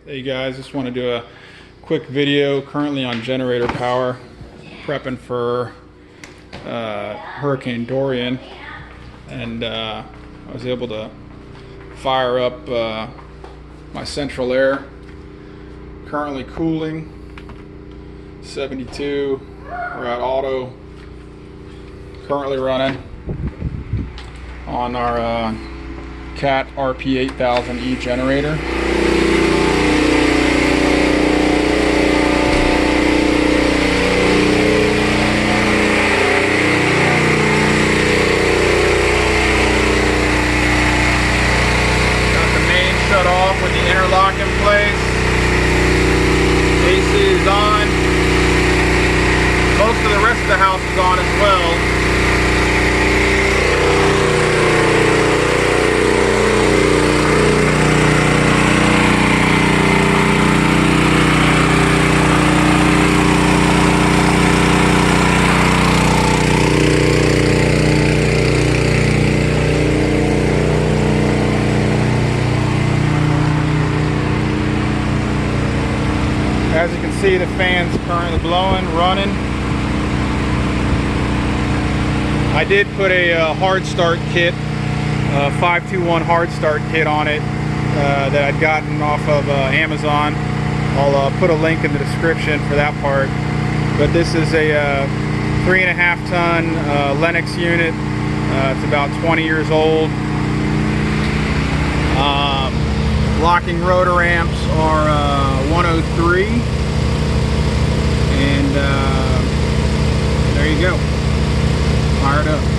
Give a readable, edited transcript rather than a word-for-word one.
Hey guys, just want to do a quick video. Currently on generator power, prepping for Hurricane Dorian, and I was able to fire up my central air. Currently cooling 72. We're at auto. Currently running on our CAT RP8000E generator. Shut off with the interlock in place. AC is on. Most of the rest of the house is on as well. As you can see, the fan's currently blowing, running. I did put a hard start kit, 521 hard start kit on it that I'd gotten off of Amazon. I'll put a link in the description for that part. But this is a 3.5 ton Lennox unit. It's about 20 years old. Locking rotor amps are 103, and there you go, fired up.